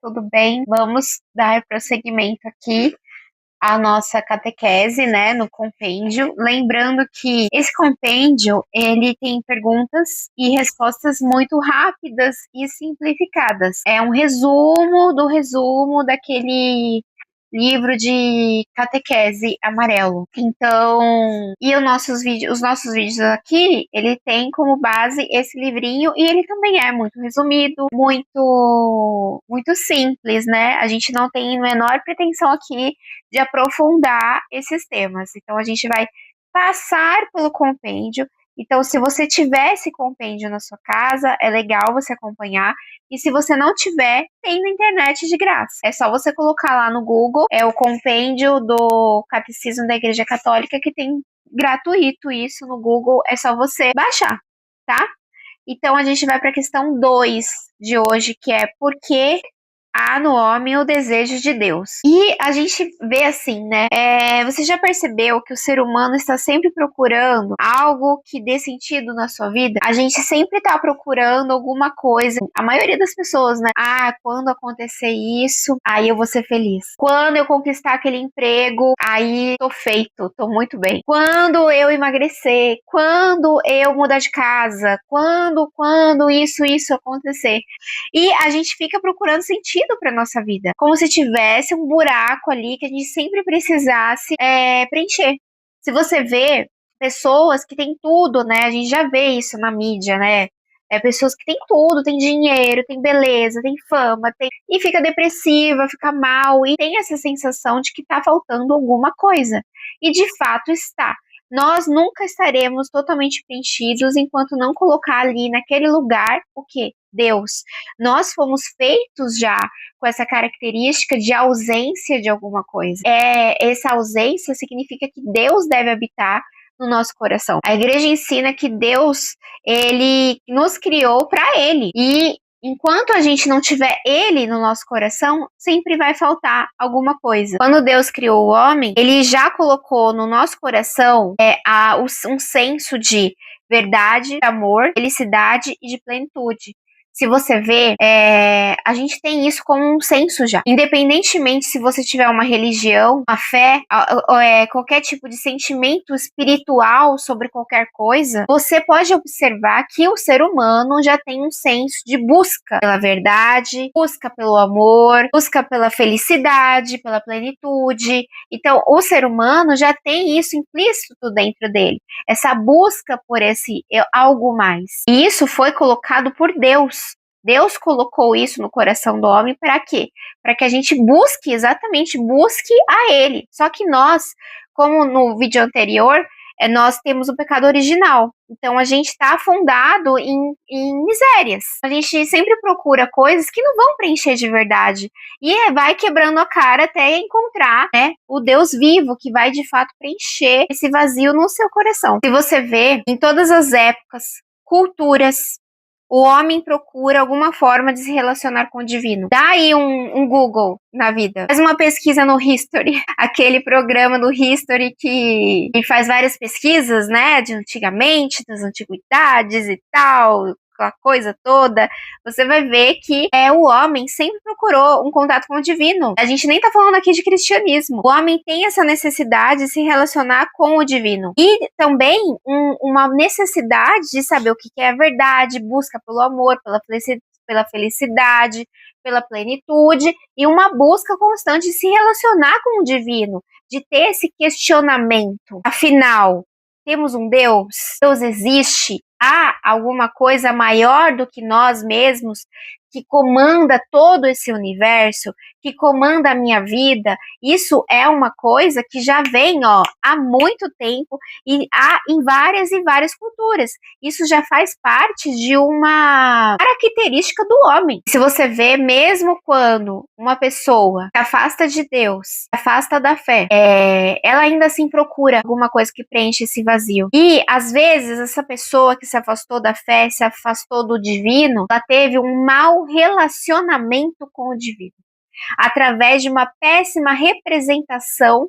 tudo bem? Vamos dar prosseguimento aqui à nossa catequese, né, no compêndio. Lembrando que esse compêndio, ele tem perguntas e respostas muito rápidas e simplificadas. É um resumo do resumo daquele livro de catequese amarelo. Então, e os nossos vídeos aqui, ele tem como base esse livrinho e ele também é muito resumido, muito simples, né? A gente não tem a menor pretensão aqui de aprofundar esses temas. Então, a gente vai passar pelo compêndio. Então, se você tiver esse compêndio na sua casa, é legal você acompanhar. E se você não tiver, tem na internet de graça. É só você colocar lá no Google, é o compêndio do Catecismo da Igreja Católica, que tem gratuito isso no Google, é só você baixar, tá? Então, a gente vai para a questão 2 de hoje, que é por que há no homem o desejo de Deus. E a gente vê assim, né? Você já percebeu que o ser humano está sempre procurando algo que dê sentido na sua vida? A gente sempre está procurando alguma coisa. A maioria das pessoas, né? Ah, quando acontecer isso, aí eu vou ser feliz. Quando eu conquistar aquele emprego, aí tô feito, tô muito bem. Quando eu emagrecer, quando eu mudar de casa, quando isso acontecer. E a gente fica procurando sentido para nossa vida, como se tivesse um buraco ali que a gente sempre precisasse preencher. Se você vê pessoas que têm tudo, né? A gente já vê isso na mídia, né? Pessoas que têm tudo, têm dinheiro, têm beleza, têm fama, e fica depressiva, fica mal e tem essa sensação de que está faltando alguma coisa. E de fato está. Nós nunca estaremos totalmente preenchidos enquanto não colocar ali naquele lugar o que? Deus. Nós fomos feitos já com essa característica de ausência de alguma coisa. Essa ausência significa que Deus deve habitar no nosso coração. A igreja ensina que Deus, ele nos criou para ele. E enquanto a gente não tiver ele no nosso coração, sempre vai faltar alguma coisa. Quando Deus criou o homem, ele já colocou no nosso coração um senso de verdade, de amor, felicidade e de plenitude. Se você vê, a gente tem isso como um senso já. Independentemente se você tiver uma religião, uma fé, qualquer tipo de sentimento espiritual sobre qualquer coisa, você pode observar que o ser humano já tem um senso de busca pela verdade, busca pelo amor, busca pela felicidade, pela plenitude. Então, o ser humano já tem isso implícito dentro dele. Essa busca por esse algo mais. E isso foi colocado por Deus. Deus colocou isso no coração do homem para quê? Para que a gente busque a Ele. Só que nós, como no vídeo anterior, nós temos o pecado original. Então a gente está afundado em misérias. A gente sempre procura coisas que não vão preencher de verdade. E vai quebrando a cara até encontrar, né, o Deus vivo que vai de fato preencher esse vazio no seu coração. Se você vê, em todas as épocas, culturas, o homem procura alguma forma de se relacionar com o divino. Dá aí um Google na vida. Faz uma pesquisa no History, aquele programa do History que faz várias pesquisas, né, de antigamente, das antiguidades e tal, aquela coisa toda. Você vai ver que o homem sempre procurou um contato com o divino. A gente nem tá falando aqui de cristianismo. O homem tem essa necessidade de se relacionar com o divino. E também uma necessidade de saber o que é a verdade, busca pelo amor, pela felicidade, pela plenitude e uma busca constante de se relacionar com o divino, de ter esse questionamento. Afinal, temos um Deus? Deus existe? Há alguma coisa maior do que nós mesmos que comanda todo esse universo, que comanda a minha vida? Isso é uma coisa que já vem há muito tempo e há em várias e várias culturas. Isso já faz parte de uma característica do homem. Se você vê, mesmo quando uma pessoa se afasta de Deus, se afasta da fé, ela ainda assim procura alguma coisa que preenche esse vazio. E às vezes essa pessoa que se afastou da fé, se afastou do divino, ela teve um mau relacionamento com o divino, através de uma péssima representação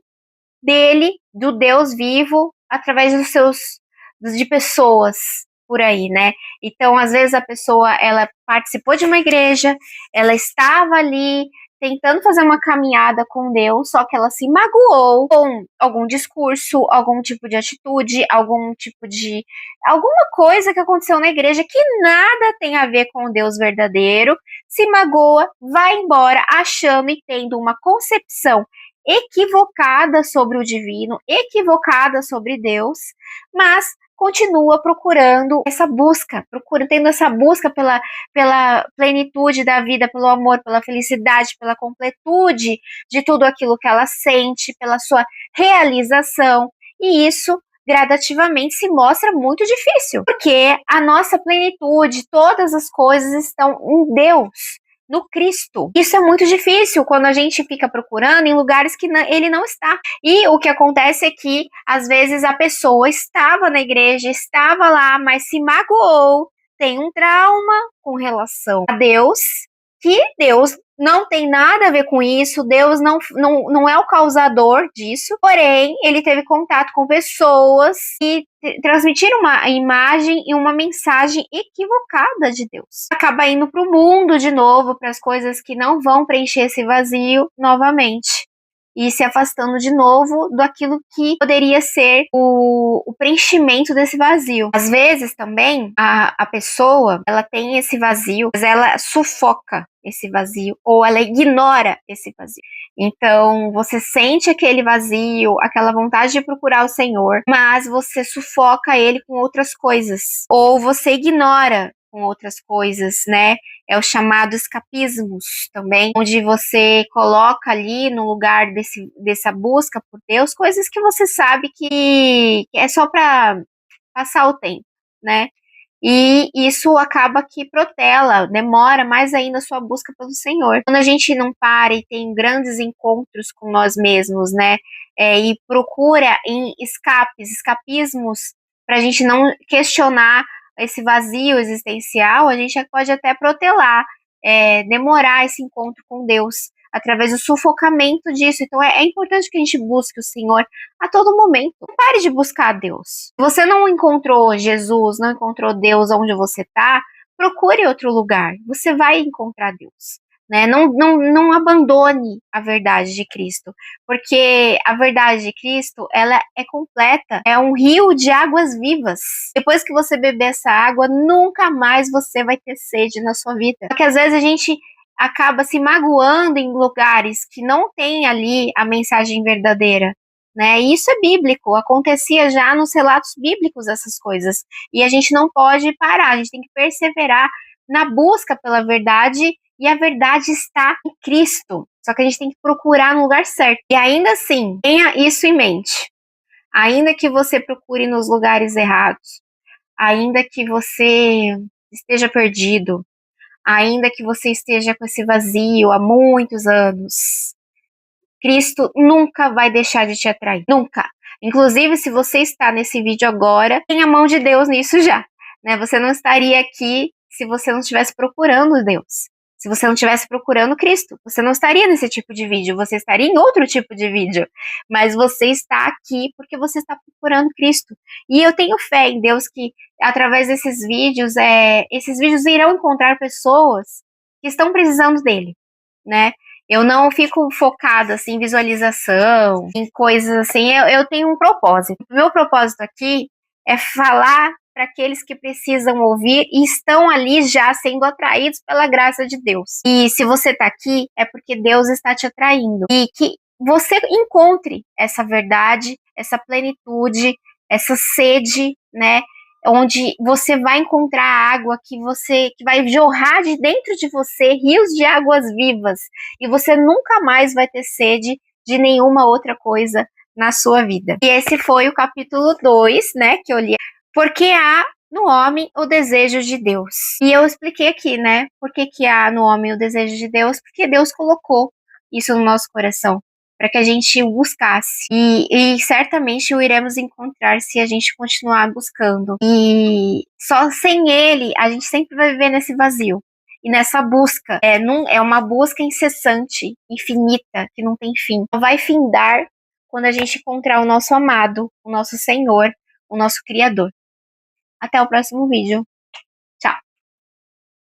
dele, do Deus vivo, através de pessoas. por aí, né? Então, às vezes a pessoa, ela participou de uma igreja, ela estava ali tentando fazer uma caminhada com Deus, só que ela se magoou com algum discurso, algum tipo de atitude, alguma coisa que aconteceu na igreja que nada tem a ver com o Deus verdadeiro, se magoa, vai embora achando e tendo uma concepção equivocada sobre o divino, equivocada sobre Deus, mas continua procurando essa busca, tendo essa busca pela plenitude da vida, pelo amor, pela felicidade, pela completude de tudo aquilo que ela sente, pela sua realização. E isso gradativamente se mostra muito difícil, porque a nossa plenitude, todas as coisas estão em Deus, no Cristo. Isso é muito difícil quando a gente fica procurando em lugares que ele não está. E o que acontece é que, às vezes, a pessoa estava na igreja, estava lá, mas se magoou, tem um trauma com relação a Deus, que Deus não tem nada a ver com isso, Deus não é o causador disso, porém, ele teve contato com pessoas que transmitiram uma imagem e uma mensagem equivocada de Deus. Acaba indo para o mundo de novo, para as coisas que não vão preencher esse vazio novamente. E se afastando de novo daquilo que poderia ser o preenchimento desse vazio. Às vezes também a pessoa, ela tem esse vazio, mas ela sufoca esse vazio, ou ela ignora esse vazio. Então, você sente aquele vazio, aquela vontade de procurar o Senhor, mas você sufoca ele com outras coisas, ou você ignora com outras coisas, né? É o chamado escapismos também, onde você coloca ali no lugar dessa busca por Deus coisas que você sabe que é só para passar o tempo, né? E isso acaba que protela, demora mais ainda a sua busca pelo Senhor. Quando a gente não para e tem grandes encontros com nós mesmos, né? E procura em escapismos, para a gente não questionar esse vazio existencial, a gente pode até protelar, demorar esse encontro com Deus através do sufocamento disso. Então é importante que a gente busque o Senhor a todo momento. Não pare de buscar a Deus. Se você não encontrou Jesus, não encontrou Deus onde você está, procure outro lugar. Você vai encontrar Deus. Né? Não abandone a verdade de Cristo, porque a verdade de Cristo, ela é completa, é um rio de águas vivas. Depois que você beber essa água, nunca mais você vai ter sede na sua vida. Porque às vezes a gente acaba se magoando em lugares que não tem ali a mensagem verdadeira, né? E isso é bíblico, acontecia já nos relatos bíblicos essas coisas. E a gente não pode parar, a gente tem que perseverar na busca pela verdade, e a verdade está em Cristo. Só que a gente tem que procurar no lugar certo. E ainda assim, tenha isso em mente. Ainda que você procure nos lugares errados, ainda que você esteja perdido, ainda que você esteja com esse vazio há muitos anos, Cristo nunca vai deixar de te atrair. Nunca. Inclusive, se você está nesse vídeo agora, tem a mão de Deus nisso já. Né? Você não estaria aqui se você não estivesse procurando Deus. Se você não estivesse procurando Cristo, você não estaria nesse tipo de vídeo, você estaria em outro tipo de vídeo. Mas você está aqui porque você está procurando Cristo. E eu tenho fé em Deus que, através desses vídeos irão encontrar pessoas que estão precisando dele, né? Eu não fico focada assim, em visualização, em coisas assim. Eu tenho um propósito. O meu propósito aqui é falar para aqueles que precisam ouvir e estão ali já sendo atraídos pela graça de Deus. E se você está aqui, é porque Deus está te atraindo. E que você encontre essa verdade, essa plenitude, essa sede, né? Onde você vai encontrar água que vai jorrar de dentro de você, rios de águas vivas, e você nunca mais vai ter sede de nenhuma outra coisa na sua vida. E esse foi o capítulo 2, né, que eu li. Porque há no homem o desejo de Deus. E eu expliquei aqui, né, por que há no homem o desejo de Deus, porque Deus colocou isso no nosso coração, para que a gente o buscasse. E certamente o iremos encontrar se a gente continuar buscando. E só sem ele, a gente sempre vai viver nesse vazio. E nessa busca, é uma busca incessante, infinita, que não tem fim. Não vai findar quando a gente encontrar o nosso amado, o nosso Senhor, o nosso Criador. Até o próximo vídeo.